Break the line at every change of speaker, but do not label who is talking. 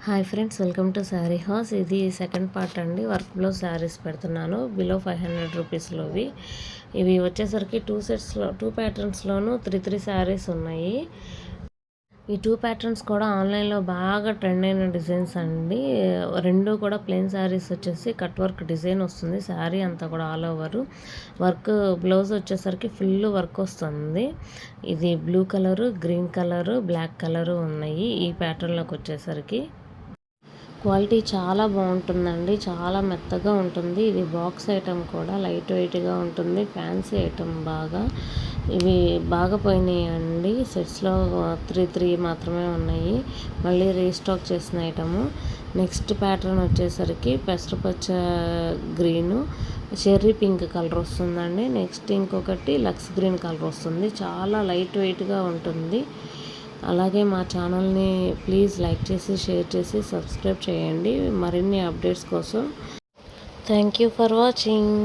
Hi friends, welcome to sari house. ఇది second part అండి. Work blouse saris పెడుతున్నాను బిలో 500 రూపీస్లోవి. ఇవి వచ్చేసరికి 2 సెట్స్లో 2 ప్యాటర్న్స్లోనూ 3 శారీస్ ఉన్నాయి. ఈ 2 ప్యాటర్న్స్ కూడా ఆన్లైన్లో బాగా ట్రెండ్ అయిన డిజైన్స్ అండి. రెండు కూడా ప్లెయిన్ శారీస్ వచ్చేసి కట్ వర్క్ డిజైన్ వస్తుంది. శారీ అంతా కూడా ఆల్ ఓవర్ వర్క్. బ్లౌజ్ వచ్చేసరికి ఫుల్ వర్క్ వస్తుంది. ఇది blue colour, green colour, black colour ఉన్నాయి. ఈ ప్యాటర్న్లోకి వచ్చేసరికి క్వాలిటీ చాలా బాగుంటుందండి. చాలా మెత్తగా ఉంటుంది. ఇది బాక్స్ ఐటమ్ కూడా లైట్ వెయిట్గా ఉంటుంది. ఫ్యాన్సీ ఐటమ్ బాగా. ఇవి బాగా పోయినాయండి. సెట్స్లో 3 మాత్రమే ఉన్నాయి. మళ్ళీ రీస్టాక్ చేసిన ఐటము. నెక్స్ట్ ప్యాటర్న్ వచ్చేసరికి పెసరపచ్చ గ్రీను, చెర్రీ పింక్ కలర్ వస్తుందండి. నెక్స్ట్ ఇంకొకటి లక్స్ గ్రీన్ కలర్ వస్తుంది. చాలా లైట్ వెయిట్గా ఉంటుంది. అలాగే మా ఛానల్ని ప్లీజ్ లైక్ చేసి, షేర్ చేసి, సబ్స్క్రైబ్ చేయండి మరిన్ని అప్డేట్స్ కోసం. Thank you for watching.